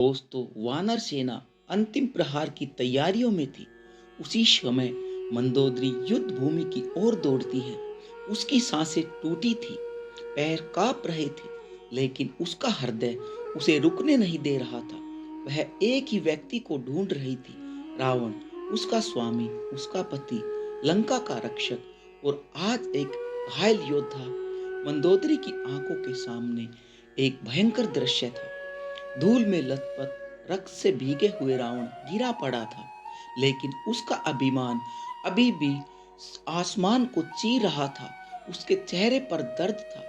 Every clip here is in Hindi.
दोस्तों, वानर सेना अंतिम प्रहार की तैयारियों में थी। उसी समय मंदोदरी युद्ध भूमि की ओर दौड़ती है। उसकी सांसें टूटी थी, पैर कांप रहे थे, लेकिन उसका हृदय उसे रुकने नहीं दे रहा था। वह एक ही व्यक्ति को ढूंढ रही थी, रावण, उसका स्वामी, उसका पति, लंका का रक्षक। और आज एक घायल योद्धा। मंदोदरी की आंखों के सामने एक भयंकर दृश्य था। धूल में लथपथ रक्त से भीगे हुए रावण गिरा पड़ा था, लेकिन उसका अभिमान अभी भी आसमान को चीर रहा था। उसके चेहरे पर दर्द था,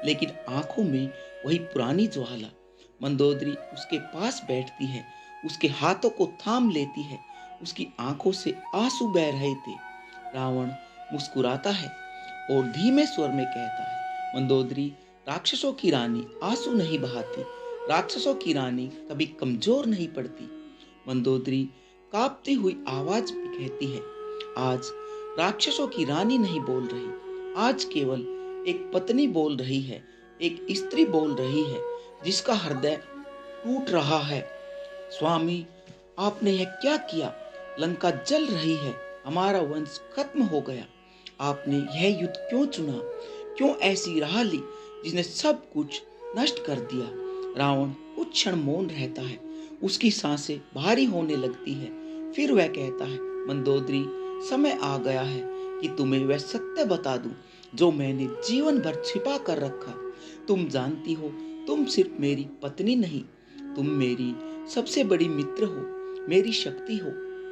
लेकिन आंखों में वही पुरानी ज्वाला। मंदोदरी उसके पास बैठती है, उसके हाथों को थाम लेती है। उसकी आंखों से आंसू बह रहे थे। रावण मुस्कुराता है और धीमे स्वर में कहता है, मंदोदरी, राक्षसों की रानी आंसू नहीं बहाती। राक्षसों की रानी कभी कमजोर नहीं पड़ती। मंदोदरी कांपती हुई आवाज में कहती है, आज राक्षसों की रानी नहीं बोल रही। आज केवल एक पत्नी बोल रही है, एक स्त्री बोल रही है, जिसका हृदय टूट रहा है। स्वामी, आपने यह क्या किया? लंका जल रही है, हमारा वंश खत्म हो गया। आपने यह युद्ध क्यों चुना? क्यों ऐसी राह ली जिसने सब कुछ नष्ट कर दिया? रावण कुछ क्षण मौन रहता है, उसकी सांसें भारी होने लगती है। फिर वह कहता है, मंदोदरी, समय आ गया है कि तुम्हें वह सत्य बता दूं जो मैंने जीवन भर छिपा कर रखा। तुम जानती हो, तुम सिर्फ मेरी पत्नी नहीं, तुम मेरी सबसे बड़ी मित्र हो, मेरी शक्ति हो।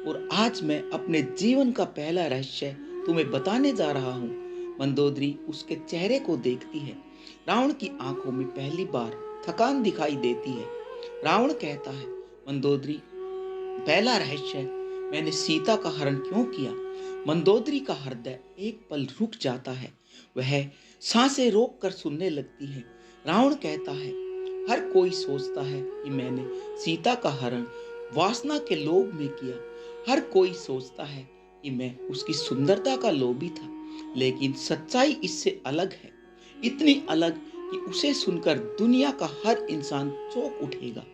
और आज मैं अपने जीवन का पहला रहस्य तुम्हें बताने जा रहा हूँ। मंदोदरी उसके चेहरे को देखती है। रावण की आंखों में पहली बार थकान दिखाई देती है। रावण कहता है, मंदोदरी, पहला रहस्य, मैंने सीता का हरण क्यों किया? मंदोदरी का हृदय एक पल रुक जाता है। वह सांसें रोक कर सुनने लगती है। रावण कहता है, हर कोई सोचता है कि मैंने सीता का हरण वासना के लोभ में किया। हर कोई सोचता है कि मैं उसकी सुंदरता का लोभी था, लेकिन सच्चाई इससे अलग है। इतनी अलग कि उसे सुनकर दुनिया का हर इंसान चौंक उठेगा।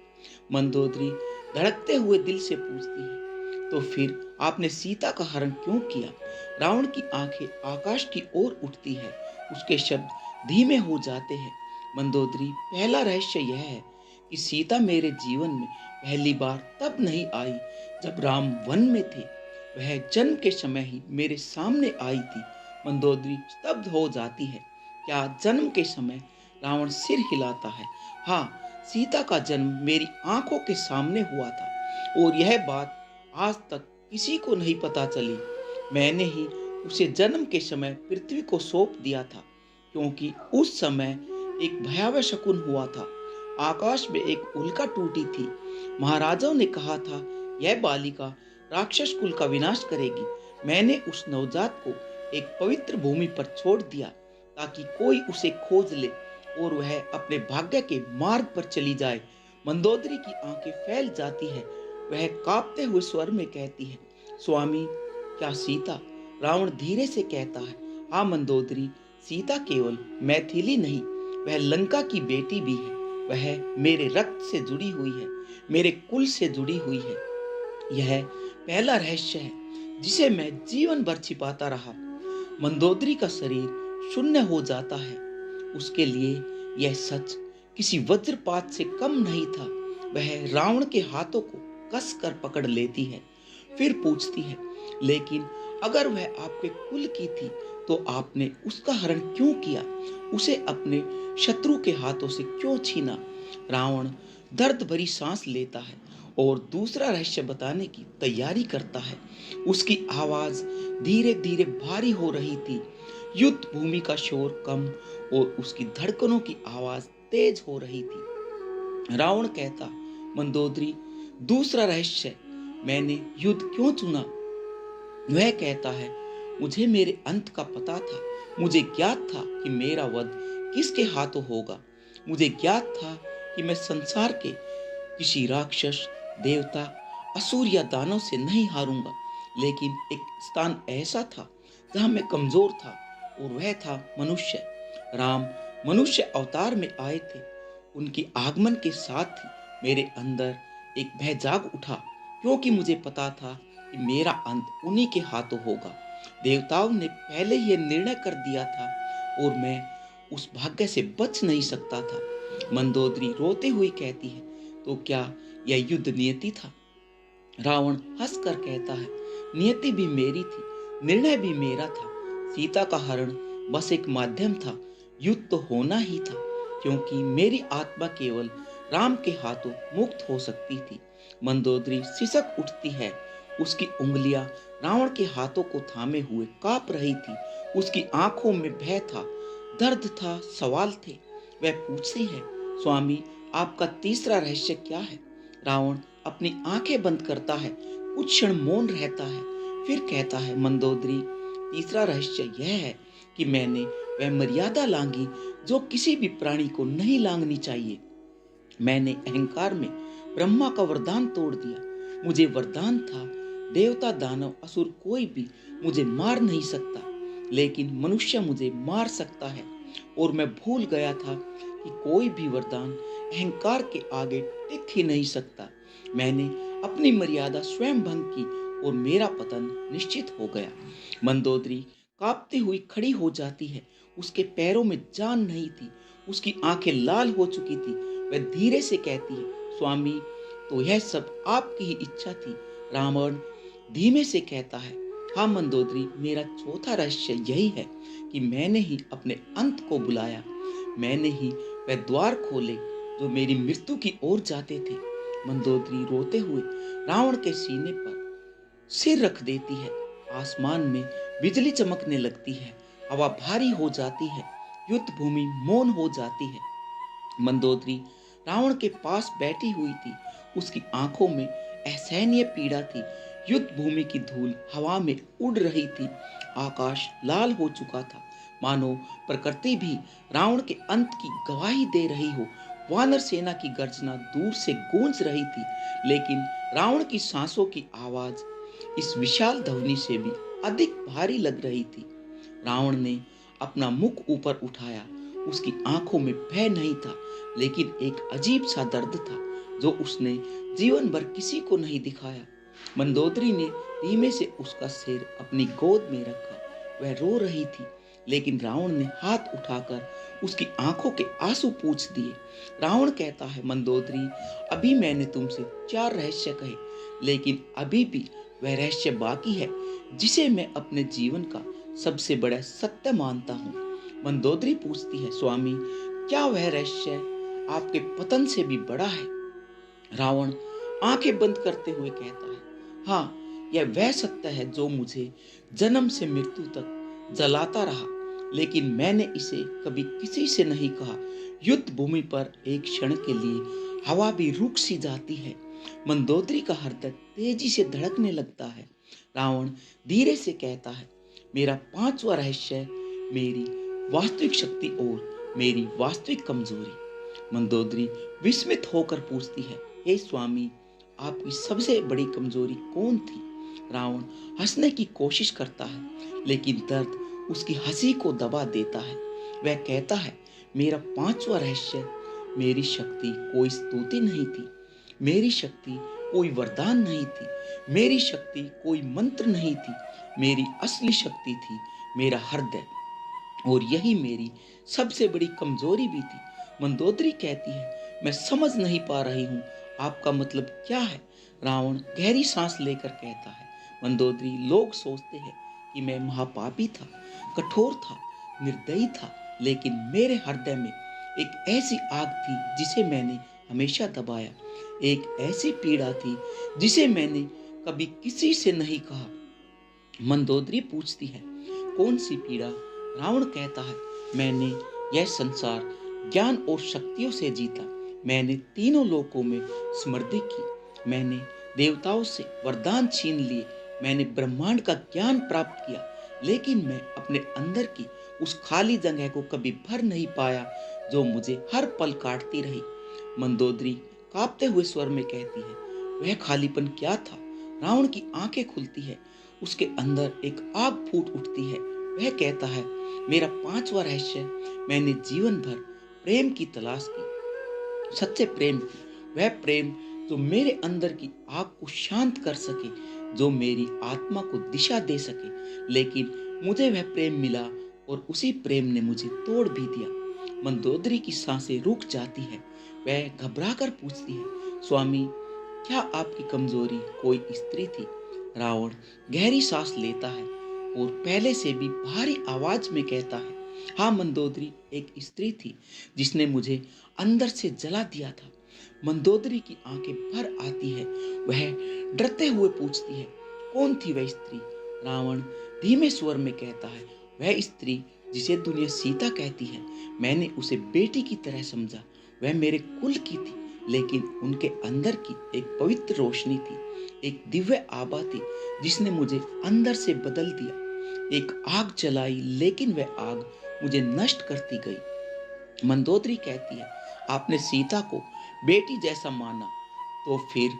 मंदोदरी धड़कते हुए दिल से पूछती है, तो फिर आपने सीता का हरण क्यों किया? रावण की आंखें आकाश की ओर उठती है, उसके शब्द धीमे हो जाते हैं। मंदोदरी, पहला रहस्य यह है कि सीता मेरे जीवन में पहली बार तब नहीं आई जब राम वन में थे। वह जन्म के समय ही मेरे सामने आई थी। मंदोदरी स्तब्ध हो जाती है। क्या जन्म के समय? रावण सिर हिलाता है। हाँ, सीता का जन्म मेरी आंखों के सामने हुआ था, और यह बात आज तक किसी को नहीं पता चली। मैंने ही उसे जन्म के समय पृथ्वी को सौंप दिया था, क्योंकि उस समय एक भयावह शकुन हुआ था। आकाश में एक उल्का टूटी थी। महाराजाओं ने कहा था, यह बालिका राक्षस कुल का विनाश करेगी। मैंने उस नवजात को एक पवित्र भूमि पर छोड़ दिया, ताकि कोई उसे खोज ले और वह अपने भाग्य के मार्ग पर चली जाए। मंदोदरी की आंखें फैल जाती है। वह कांपते हुए स्वर में कहती है, स्वामी, क्या सीता? रावण धीरे से कहता है, हाँ मंदोदरी, सीता केवल मैथिली नहीं, वह लंका की बेटी भी है। वह मेरे रक्त से जुड़ी हुई है, मेरे कुल से जुड़ी हुई है। यह पहला रहस्य है जिसे मैं जीवन भर छिपाता रहा। मंदोदरी का शरीर शून्य हो जाता है। उसके लिए यह सच किसी वज्रपात से कम नहीं था। वह रावण के हाथों को कस कर पकड़ लेती है, फिर पूछती है, लेकिन अगर वह आपके कुल की थी तो आपने उसका हरण क्यों किया? उसे अपने शत्रु के हाथों से क्यों छीना? रावण दर्द भरी सांस लेता है और दूसरा रहस्य बताने की तैयारी करता है। उसकी आवाज धीरे धीरे भारी हो रही थी। युद्ध भूमि का शोर कम और उसकी धड़कनों की आवाज तेज हो रही थी। रावण कहता, मंदोदरी, दूसरा रहस्य, मैंने युद्ध क्यों चुना? वह कहता है, मुझे मेरे अंत का पता था। मुझे ज्ञात था कि मेरा वध किसके हाथों होगा। मुझे ज्ञात था कि मैं संसार के किसी राक्षस, देवता, असुर या दानव से नहीं हारूंगा। लेकिन एक स्थान ऐसा था जहां मैं कमजोर था, और वह था मनुष्य। राम मनुष्य अवतार में आए थे। उनके आगमन के साथ ही मेरे अंदर एक भय जाग उठा, क्योंकि मुझे पता था कि मेरा अंत उन्हीं के हाथों होगा। देवताओं ने पहले ही यह निर्णय कर दिया था और मैं उस भाग्य से बच नहीं सकता था। मंदोदरी रोते हुए कहती है, तो क्या यह युद्ध नियति था? रावण हंसकर कहता है, नियति भी मेरी थी, निर्णय भी मेरा था। सीता का हरण बस एक माध्यम था, युद्ध तो होना ही था, क्योंकि मेरी आत्मा केवल राम के हाथों मुक्त हो सकती थी। मंदोदरी सिसक उठती है। उसकी उंगलियां रावण के हाथों को थामे हुए कांप रही थी। उसकी आंखों में भय था, दर्द था, सवाल थे। वह पूछती है, स्वामी, आपका तीसरा रहस्य क्या है? रावण अपनी आंखें बंद करता है, कुछ क्षण मौन रहता है, फिर कहता है, मंदोदरी, तीसरा रहस्य यह है कि मैंने वह मर्यादा लांघी जो किसी भी प्राणी को नहीं लांघनी चाहिए। मैंने अहंकार में ब्रह्मा का वरदान तोड़ दिया। मुझे वरदान था, देवता दानव असुर कोई भी मुझे मार नहीं सकता, लेकिन मनुष्य मुझे मार सकता है। और मैं भूल गया था कि कोई भी वरदान अहंकार के आगे टिक ही नहीं सकता। मैंने अपनी मर्यादा स्वयं भंग की और मेरा पतन निश्चित हो गया। मंदोदरी कांपती हुई खड़ी हो जाती है। उसके पैरों में जान नहीं थी, उसकी आंखें लाल हो चुकी थी। वह धीरे से कहती है, स्वामी, तो यह सब आपकी ही इच्छा थी? रावण धीमे से कहता है, हाँ मंदोदरी, मेरा चौथा रहस्य यही है कि मैंने ही अपने अंत को बुलाया। मैंने ही वह द्वार खोले जो मेरी मृत्यु की ओर जाते थे। मंदोदरी रोते हुए रावण के सीने पर सिर रख देती है। आसमान में बिजली चमकने लगती है, हवा भारी हो जाती है, युद्ध भूमि मौन हो जाती है। मंदोदरी रावण के पास बैठी हुई थी। उसकी आंखों में असहनीय पीड़ा थी। युद्ध भूमि की धूल हवा में उड़ रही थी। आकाश लाल हो चुका था, मानो प्रकृति भी रावण के अंत की गवाही दे रही हो। वानर सेना की गर्जना दूर से गूंज रही थी, लेकिन रावण की सांसों की आवाज इस विशाल ध्वनि से भी अधिक भारी लग रही थी। रावण ने अपना मुख ऊपर उठाया। उसकी आंखों में भय नहीं था, लेकिन एक अजीब सा दर्द था जो उसने जीवन भर किसी को नहीं दिखाया। मंदोदरी ने धीमे से उसका सिर अपनी गोद में रखा। वह रो रही थी, लेकिन रावण ने हाथ उठाकर उसकी आंखों के आंसू पोंछ दिए। रावण कहता है, मंदोदरी, अभी मैंने तुमसे 4 रहस्य कहे, लेकिन अभी भी वह रहस्य बाकी है जिसे मैं अपने जीवन का सबसे बड़ा सत्य मानता हूँ। मंदोदरी पूछती है, स्वामी, क्या वह रहस्य आपके पतन से भी बड़ा है? रावण आंखें बंद करते हुए कहता है, हाँ, यह वह सत्य है जो मुझे जन्म से मृत्यु तक जलाता रहा, लेकिन मैंने इसे कभी किसी से नहीं कहा। युद्ध भूमि पर एक क्षण के लिए हवा भी रुक सी जाती है। मंदोदरी का हृदय तेजी से धड़कने लगता है। रावण धीरे से कहता है, मेरा 5वां रहस्य, मेरी वास्तविक शक्ति और मेरी वास्तविक कमजोरी। मंदोदरी विस्मित होकर पूछती है, हे स्वामी, आपकी सबसे बड़ी कमजोरी कौन थी? रावण हंसने की कोशिश करता है, लेकिन दर्द उसकी हंसी को दबा देता है। वह कहता है, मेरा 5वां रहस्य, मेरी शक्ति कोई स्तुति नहीं थी, मेरी शक्ति कोई वरदान नहीं थी, मेरी शक्ति कोई मंत्र नहीं थी। मेरी असली शक्ति थी मेरा हृदय, और यही मेरी सबसे बड़ी कमजोरी भी थी। मंदोदरी कहती है, मैं समझ नहीं पा रही हूँ, आपका मतलब क्या है? रावण गहरी सांस लेकर कहता है, मंदोदरी, लोग सोचते हैं कि मैं महापापी था, कठोर था, निर्दयी था, लेकिन मेरे हृदय में एक ऐसी आग थी जिसे मैंने हमेशा दबाया। एक ऐसी पीड़ा थी जिसे मैंने कभी किसी से नहीं कहा। मंदोदरी पूछती है, कौन सी पीड़ा? रावण कहता है, मैंने यह संसार ज्ञान और शक्तियों से जीता। मैंने तीनों लोकों में समृद्धि की। मैंने देवताओं से वरदान छीन लिए। मैंने ब्रह्मांड का ज्ञान प्राप्त किया, लेकिन मैं अपने अंदर की उस खाली जगह को कभी भर नहीं पाया जो मुझे हर पल काटती रही। मंदोदरी कांपते हुए स्वर में कहती है, वह खालीपन क्या था? रावण की आंखें खुलती है। उसके अंदर एक आग फूट उठती है। वह कहता है, मेरा 5वां रहस्य, मैंने जीवन भर प्रेम की तलाश की, सच्चे प्रेम की, वह प्रेम जो मेरे अंदर की आग को शांत कर सके, जो मेरी आत्मा को दिशा दे सके। लेकिन मुझे वह प्रेम मिला और उसी प्रेम ने मुझे तोड़ भी दिया। मंदोदरी की सांसें रुक जाती है। वह घबरा कर पूछती है, स्वामी, क्या आपकी कमजोरी कोई स्त्री थी? रावण गहरी सांस लेता है और पहले से भी भारी आवाज में कहता है, हाँ मंदोदरी, एक स्त्री थी जिसने मुझे अंदर से जला दिया था। मंदोदरी की आंखें भर आती है। वह डरते हुए पूछती है, कौन थी वह स्त्री? रावण धीमे स्वर में कहता है, वह स्त्री जिसे दुनिया सीता कहती है। मैंने उसे बेटी की तरह समझा। वह मेरे कुल की थी, लेकिन उनके अंदर की एक पवित्र रोशनी थी, एक दिव्य आभा थी जिसने मुझे अंदर से बदल दिया। एक आग जलाई, लेकिन वह आग मुझे नष्ट करती गई। मंदोदरी कहती है, आपने सीता को बेटी जैसा माना, तो फिर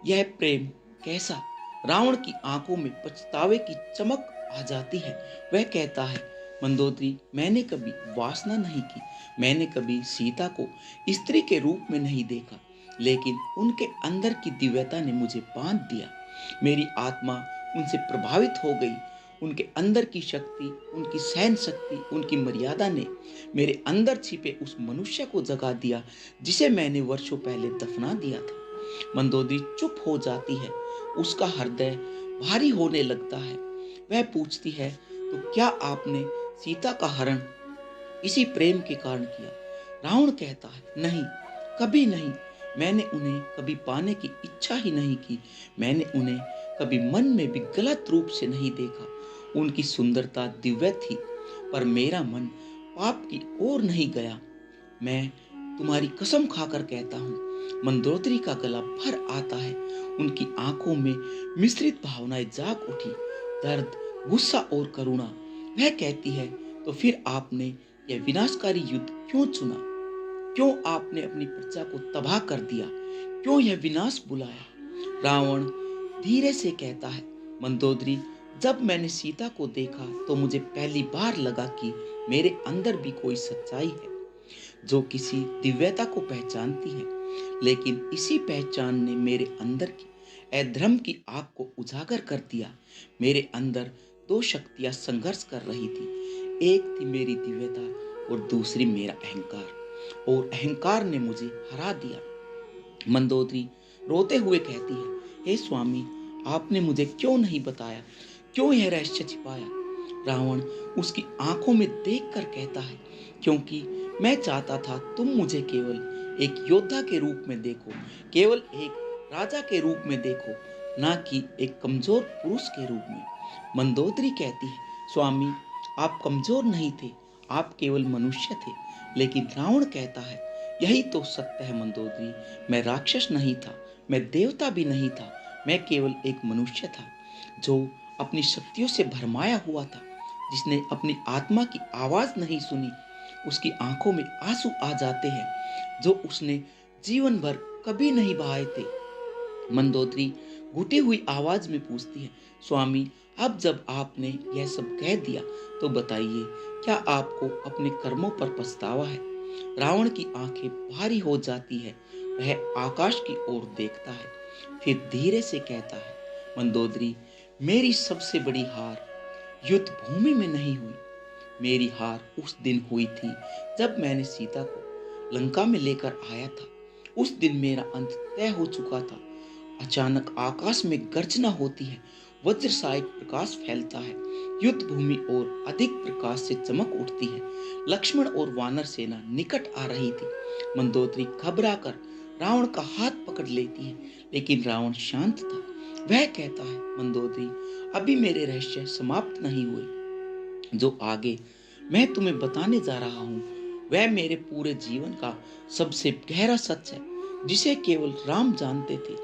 यह प्रेम कैसा? रावण की आंखों में पछतावे की चमक आ जाती है। वह कहता है, मंदोदरी, मैंने कभी वासना नहीं की। मैंने कभी सीता को स्त्री के रूप में नहीं देखा, लेकिन उनके अंदर की दिव्यता ने मुझे बांध दिया। मेरी आत्मा उनसे प्रभावित हो गई। उनके अंदर की शक्ति, उनकी सहन शक्ति, उनकी मर्यादा ने मेरे अंदर छिपे उस मनुष्य को जगा दिया जिसे मैंने वर्षों पहले दफना दिया था। मंदोदरी चुप हो जाती है। उसका हृदय भारी होने लगता है। वह पूछती है, तो क्या आपने सीता का हरण इसी प्रेम के कारण किया? रावण कहता है, नहीं, कभी नहीं। मैंने उन्हें कभी पाने की इच्छा ही नहीं की। मैंने उन्हें कभी मन में भी गलत रूप से नहीं देखा। उनकी सुंदरता दिव्य थी, पर मेरा मन पाप की ओर नहीं गया। मैं तुम्हारी कसम खाकर कहता हूँ। मंदोदरी का गला भर आता है। उनकी आंखों में मिश्रित भावनाएं जाग उठी, दर्द, गुस्सा और करुणा। वह कहती है, तो फिर आपने यह विनाशकारी युद्ध क्यों चुना? क्यों आपने अपनी प्रजा को तबाह कर दिया? क्यों यह विनाश बुलाया? रावण धीरे से कहता है, मंदोदरी, जब मैंने सीता को देखा तो मुझे पहली बार लगा कि मेरे अंदर भी कोई सच्चाई है जो किसी दिव्यता को पहचानती है। लेकिन इसी पहचान ने मेरे अंदर की अधर्म की आग को उजागर कर दिया। मेरे अंदर दो शक्तियां संघर्ष कर रही थी। एक थी मेरी दिव्यता और दूसरी मेरा अहंकार, और अहंकार ने मुझे हरा दिया। मंदोदरी रोते हुए कहती है, हे स्वामी, आपने मुझे क्यों नहीं बताया? क्यों यह रहस्य छिपाया? रावण उसकी आंखों में देखकर कहता है, क्योंकि मैं चाहता था तुम मुझे केवल एक योद्धा के रूप में देखो, केवल एक राजा के रूप में देखो, ना कि एक कमजोर पुरुष के रूप में। मंदोदरी कहती है, स्वामी, आप कमजोर नहीं थे, आप केवल मनुष्य थे। लेकिन रावण कहता है, यही तो सत्य है मंदोदरी, मैं राक्षस नहीं था, मैं देवता भी नहीं था, मैं केवल एक मनुष्य था जो अपनी शक्तियों से भरमाया हुआ था, जिसने अपनी आत्मा की आवाज नहीं सुनी। उसकी आंखों में आंसू आ जाते हैं जो उसने जीवन भर कभी नहीं बहाए थे। मंदोदरी घुटी हुई आवाज में पूछती है, स्वामी, अब जब आपने यह सब कह दिया तो बताइए, क्या आपको अपने कर्मों पर पछतावा है? रावण की आंखें भारी हो जाती है। वह आकाश की ओर देखता है, फिर धीरे से कहता है, मंदोदरी, मेरी सबसे बड़ी हार युद्ध भूमि में नहीं हुई। मेरी हार उस दिन हुई थी जब मैंने सीता को लंका में लेकर आया था। उस दिन मेरा अंत तय हो चुका था। अचानक आकाश में गर्जना होती है, वज्र सा एक प्रकाश फैलता है, युद्ध भूमि और अधिक प्रकाश से चमक उठती है। लक्ष्मण और वानर सेना निकट आ रही थी। मंदोदरी घबराकर रावण का हाथ पकड़ लेती है, लेकिन रावण शांत था। वह कहता है, मंदोदरी, अभी मेरे रहस्य समाप्त नहीं हुए। जो आगे मैं तुम्हें बताने जा रहा हूँ वह मेरे पूरे जीवन का सबसे गहरा सच है, जिसे केवल राम जानते थे,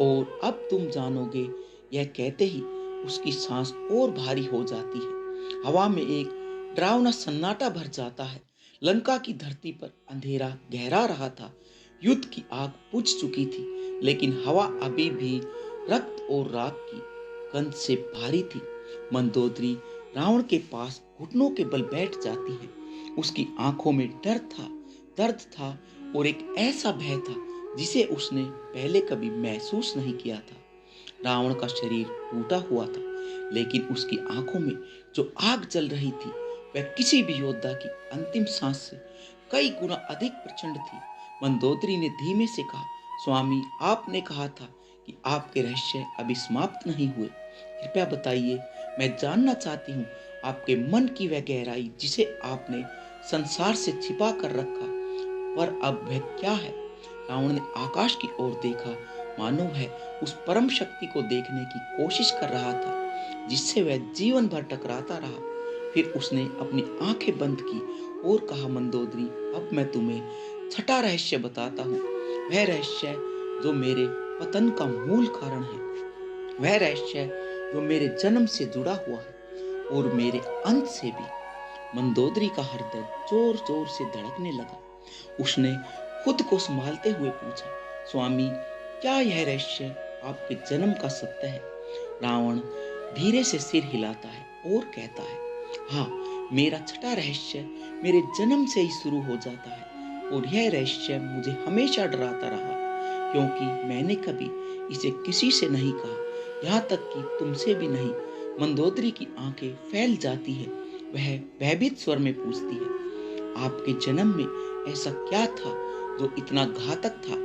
और अब तुम जानोगे। यह कहते ही उसकी सांस और भारी हो जाती है। हवा में एक डरावना सन्नाटा भर जाता है। लंका की धरती पर अंधेरा गहरा रहा था। युद्ध की आग बुझ चुकी थी, लेकिन हवा अभी भी रक्त और राख की गंध से भारी थी। मंदोदरी रावण के पास घुटनों के बल बैठ जाती है। उसकी आंखों में डर था, दर्द था और एक ऐसा भय था जिसे उसने पहले कभी महसूस नहीं किया था। रावण का शरीर टूटा हुआ था, लेकिन उसकी आंखों में जो आग जल रही थी वह किसी भी योद्धा की अंतिम सांस से कई गुना अधिक प्रचंड थी। मंदोदरी ने धीमे से कहा, स्वामी, आपने कहा था कि आपके रहस्य अभी समाप्त नहीं हुए। कृपया बताइए, मैं जानना चाहती हूँ आपके मन की वह गहराई जिसे आपने संसार से छिपा कर रखा, पर अब वह क्या है? रावण ने आकाश की ओर देखा, मानो वह उस परम शक्ति को देखने की कोशिश कर रहा था जिससे वह जीवन भर टकराता रहा। फिर उसने अपनी आंखें बंद की और कहा, मंदोदरी, अब मैं तुम्हें छठा रहस्य बताता हूँ, वह रहस्य जो मेरे पतन का मूल कारण है, वह रहस्य जो मेरे जन्म से जुड़ा हुआ है और मेरे अंत से भी। मंदोदरी का हृदय जोर जोर से धड़कने लगा। उसने खुद को संभालते हुए पूछा, स्वामी, क्या यह रहस्य आपके जन्म का सत्य है? रावण धीरे से सिर हिलाता है और कहता है, हाँ, मेरा छठा रहस्य मेरे जन्म से ही शुरू हो जाता है और यह रहस्य मुझे हमेशा डराता रहा, क्योंकि मैंने कभी इसे किसी से नहीं कहा, यहाँ तक कि तुमसे भी नहीं। मंदोदरी की आंखें फैल जाती है। वह भयभीत स्वर में पूछती है, आपके जन्म में ऐसा क्या था जो इतना घातक था?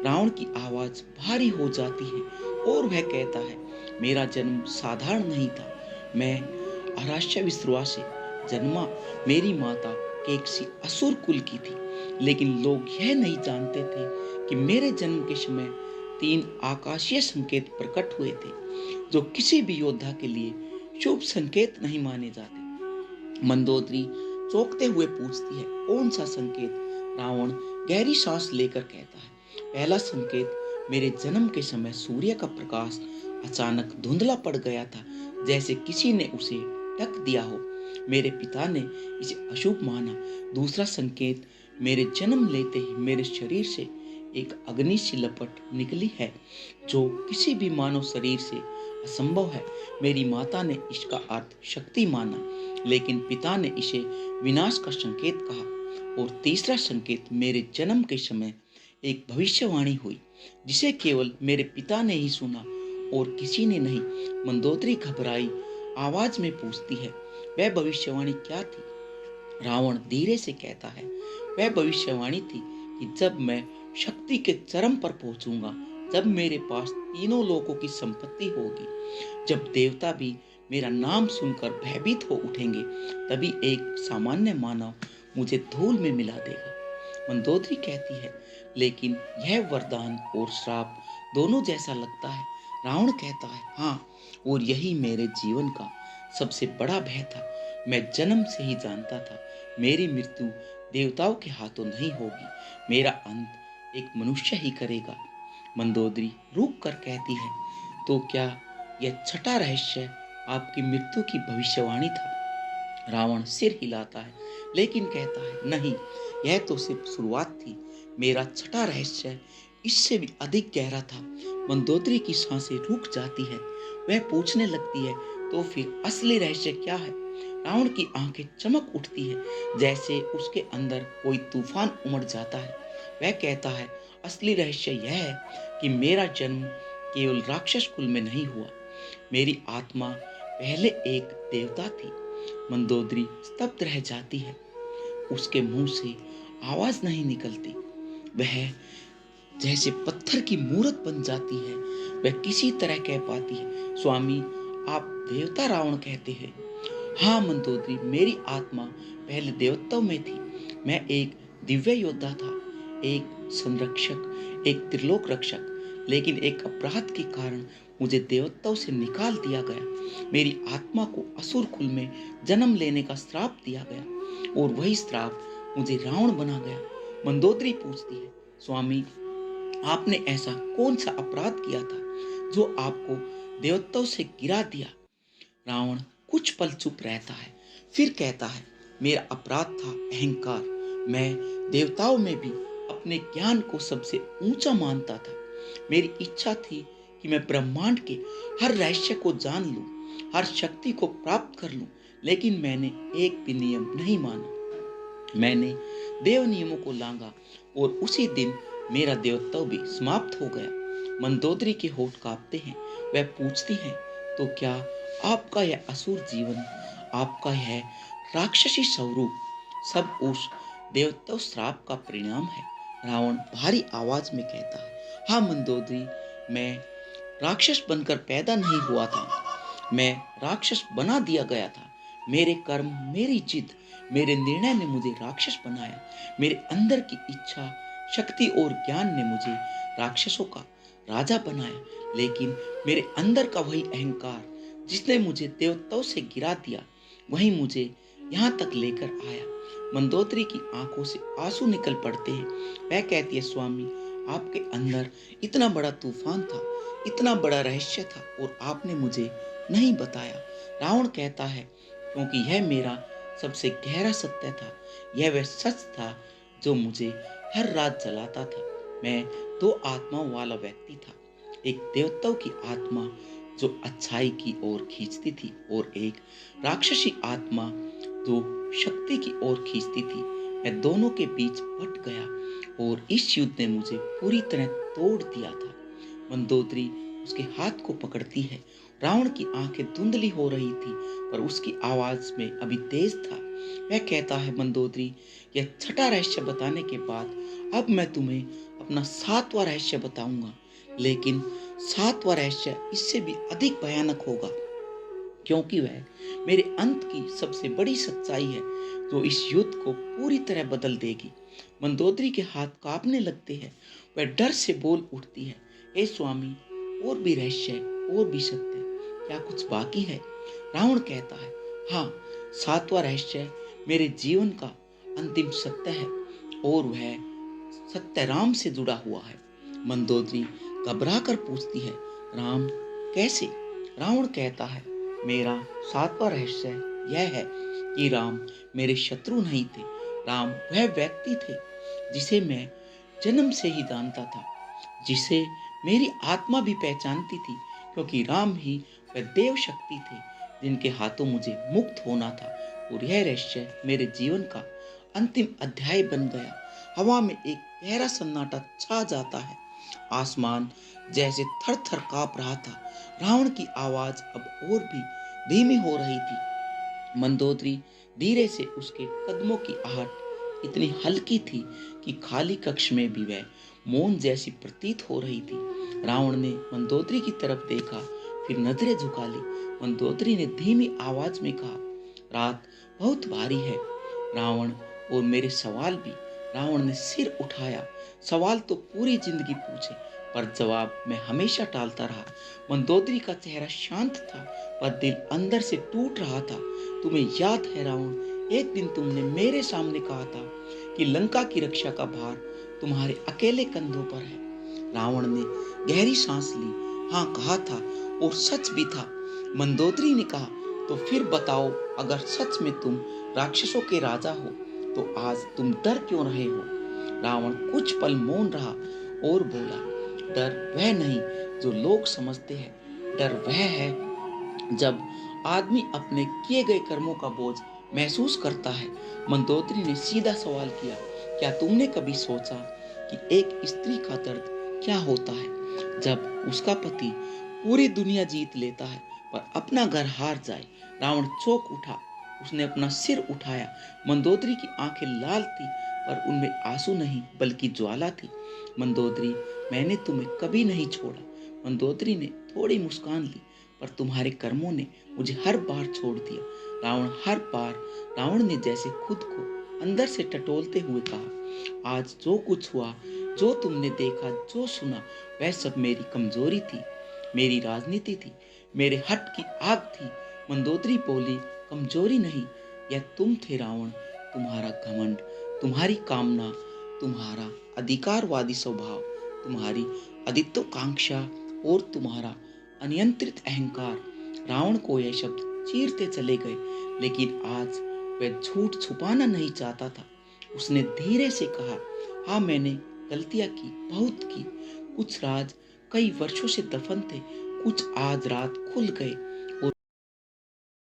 रावण की आवाज भारी हो जाती है और वह कहता है, मेरा जन्म साधारण नहीं था। मैं अराश्य विश्रवा से जन्मा। मेरी माता केकसी असुर कुल की थी, लेकिन लोग यह नहीं जानते थे कि मेरे जन्म के समय 3 आकाशीय संकेत प्रकट हुए थे, जो किसी भी योद्धा के लिए शुभ संकेत नहीं माने जाते। मंदोदरी चौंकते हुए पूछती है, कौन सा संकेत? रावण गहरी सांस लेकर कहता है, पहला संकेत, मेरे जन्म के समय सूर्य का प्रकाश अचानक धुंधला पड़ गया था, जैसे किसी ने उसे ढक दिया हो। मेरे पिता ने इसे अशुभ माना। दूसरा संकेत, मेरे जन्म लेते ही मेरे शरीर से एक अग्नि सी लपट निकली है, जो किसी भी मानव शरीर से असंभव है। मेरी माता ने इसका अर्थ शक्ति माना, लेकिन पिता ने इसे विनाश का संकेत कहा। और तीसरा संकेत, मेरे जन्म के समय एक भविष्यवाणी हुई, जिसे केवल मेरे पिता ने ही सुना और किसी ने नहीं। मंदोदरी घबराई आवाज में पूछती है, वह भविष्यवाणी क्या थी? रावण धीरे से कहता है, वह भविष्यवाणी थी कि जब मैं शक्ति के चरम पर पहुंचूंगा, जब मेरे पास तीनों लोकों की संपत्ति होगी, जब देवता भी मेरा नाम सुनकर भयभीत हो उठेंगे, तभी एक सामान्य मानव मुझे धूल में मिला देगा। मंदोदरी कहती है, लेकिन यह वरदान और श्राप दोनों जैसा लगता है। रावण कहता है, हाँ, और यही मेरे जीवन का सबसे बड़ा भय था। मैं जन्म से ही जानता था, मेरी मृत्यु देवताओं के हाथों नहीं होगी, मेरा अंत एक मनुष्य ही करेगा। मंदोदरी रुक कर कहती है, तो क्या यह छठा रहस्य आपकी मृत्यु की भविष्यवाणी था? रावण सिर हिलाता है, लेकिन कहता है, नहीं, यह तो सिर्फ शुरुआत थी। मेरा छठा रहस्य इससे भी अधिक गहरा था। मंदोदरी की सांसें रुक जाती है। वह पूछने लगती है, तो फिर असली रहस्य क्या है? रावण की आंखें चमक उठती है, जैसे उसके अंदर कोई तूफान उमड़ जाता है। वह कहता है, असली रहस्य यह है कि मेरा जन्म केवल राक्षस कुल में नहीं हुआ। मेरी आत्मा पहले एक देवता थी। मंदोदरी स्तब्ध रह जाती है। उसके मुंह से आवाज नहीं निकलती। वह जैसे पत्थर की मूरत बन जाती है। वह किसी तरह कह पाती है, स्वामी, आप देवता रावण कहते हैं? हाँ मंदोदरी, मेरी आत्मा पहले देवताओं में थी। मैं एक दिव्य योद्धा था, एक संरक्षक, एक त्रिलोक रक्षक। लेकिन एक अपराध के कारण मुझे देवताओं से निकाल दिया गया। मेरी आत्मा को असुर कुल में जन्म लेने का श्राप दिया गया और वही श्राप मुझे रावण बना गया। मंदोदरी पूछती है, स्वामी, आपने ऐसा कौन सा अपराध किया था जो आपको देवताओं से गिरा दिया? रावण कुछ पल चुप रहता है, फिर कहता है, मेरा अपराध था अहंकार। मैं देवताओं में भी अपने ज्ञान को सबसे ऊंचा मानता था। मेरी इच्छा थी कि मैं ब्रह्मांड के हर रहस्य को जान लूं, हर शक्ति को प्राप्त कर लूं, लेकिन मैंने एक भी नियम नहीं माना। मैंने देव नियमों को लांघा और उसी दिन मेरा देवत्व भी समाप्त हो गया। मंदोदरी के होठ कांपते हैं। वह पूछती है, तो क्या आपका यह असुर जीवन, आपका यह राक्षसी स्वरूप सब उस देवत्व श्राप का परिणाम है? रावण भारी आवाज में कहता है, हाँ मंदोदरी, मैं राक्षस बनकर पैदा नहीं हुआ था, मैं राक्षस बना दिया गया था। मेरे कर्म, मेरी जिद, मेरे निर्णय ने मुझे राक्षस बनाया। मेरे अंदर की इच्छा शक्ति और ज्ञान ने मुझे राक्षसों का राजा बनाया। लेकिन मेरे अंदर का वही अहंकार जिसने मुझे देवताओं से गिरा दिया, वही मुझे यहाँ तक लेकर आया। मंदोदरी की आंखों से आंसू निकल पड़ते हैं। वह कहती है, स्वामी, आपके अंदर इतना बड़ा तूफान था, इतना बड़ा रहस्य था और आपने मुझे नहीं बताया। रावण कहता है, क्योंकि यह मेरा सबसे गहरा सत्य था। यह वह सच था जो मुझे हर रात जलाता था। मैं दो आत्माओं वाला व्यक्ति था। एक देवताओं की आत्मा जो अच्छाई की ओर खींचती थी और एक राक्षसी आत्मा जो शक्ति की ओर खींचती थी। मैं दोनों के बीच बट गया और इस युद्ध ने मुझे पूरी तरह तोड़ दिया था। मंदोदरी उसके हाथ को पकड़ती है। रावण की आंखें धुंधली हो रही थी, पर उसकी आवाज में अभी तेज था। वह कहता है, मंदोदरी, यह छठा रहस्य बताने के बाद अब मैं तुम्हें अपना सातवां रहस्य बताऊंगा। लेकिन सातवां रहस्य इससे भी अधिक भयानक होगा, क्योंकि वह मेरे अंत की सबसे बड़ी सच्चाई है जो इस युद्ध को पूरी तरह बदल देगी। मंदोदरी के हाथ कांपने लगते हैं। वह डर से बोल उठती है, हे स्वामी, और भी रहस्य, और भी सत्य, क्या कुछ बाकी है? रावण कहता है, हाँ, सातवां रहस्य मेरे जीवन का अंतिम सत्य है और वह सत्य राम से जुड़ा हुआ है। मंदोदरी घबरा कर पूछती है, राम कैसे? रावण कहता है, मेरा सातवां रहस्य यह है कि राम मेरे शत्रु नहीं थे। राम वह व्यक्ति थे जिसे मैं जन्म से ही जानता था, जिसे मेरी आत्मा भी पहचानती थी, क्योंकि राम ही वह देव शक्ति थे जिनके हाथों मुझे मुक्त होना था। और यह रहस्य मेरे जीवन का अंतिम अध्याय बन गया। हवा में एक गहरा सन्नाटा छा जाता है। आसमान जैसे थर थर कांप रहा था। रावण की आवाज अब और भी धीमी हो रही थी। मंदोदरी धीरे से उसके कदमों की आहट इतनी हल्की थी कि खाली कक्ष में भी वह मौन जैसी प्रतीत हो रही थी। रावण ने मंदोदरी की तरफ देखा, फिर नजरें झुका ली। मंदोदरी ने धीमी आवाज में कहा, रात बहुत भारी है रावण, और मेरे सवाल भी। रावण ने सिर उठाया। सवाल तो पूरी जिंदगी पूछे, पर जवाब मैं हमेशा टालता रहा। मंदोदरी का चेहरा शांत था, पर दिल अंदर से टूट रहा था। तुम्हें याद है रावण, एक दिन तुमने मेरे सामने कहा था कि लंका की रक्षा का भार तुम्हारे अकेले कंधों पर है। रावण ने गहरी सांस ली। हाँ, कहा था, और सच भी था। मंदोदरी ने कहा, तो फिर बताओ, अगर सच में तुम राक्षसों के राजा हो तो आज तुम डर क्यों रहे हो? रावण कुछ पल मौन रहा और बोला, डर वह नहीं जो लोग समझते हैं, डर वह है जब आदमी अपने किए गए कर्मों का बोझ महसूस करता है। मंदोदरी ने सीधा सवाल किया, क्या तुमने कभी सोचा कि एक स्त्री का दर्द क्या होता है जब उसका पति पूरी दुनिया जीत लेता है पर अपना घर हार जाए? रावण चौंक उठा। उसने अपना सिर उठाया। मंदोदरी की आंखें लाल थी, पर उनमें आंसू नहीं बल्कि ज्वाला थी। मंदोदरी, मैंने तुम्हें कभी नहीं छोड़ा। मंदोदरी ने थोड़ी मुस्कान ली, पर तुम्हारे कर्मों ने मुझे हर बार छोड़ दिया। रावण हर बार। रावण ने जैसे खुद को अंदर से टटोलते हुए कहा, आज जो कुछ हुआ, जो तुमने देखा, जो सुना, वह सब मेरी कमजोरी थी, मेरी राजनीति थी, मेरे हट की आग थी। मंदोदरी बोली, कमजोरी नहीं, यह तुम थे रावण। तुम्हारा घमंड, तुम्हारी कामना, तुम्हारा अधिकारवादी स्वभाव, तुम्हारी आदित्योकांक्षा और तुम्हारा अनियंत्रित अहंकार। रावण को यह शब्द चीरते चले गए, लेकिन आज वह झूठ छुपाना नहीं चाहता था। उसने धीरे से कहा, हाँ, मैंने गलतियां की, बहुत की। कुछ राज कई वर्षों से दफन थे, कुछ आज रात खुल गए।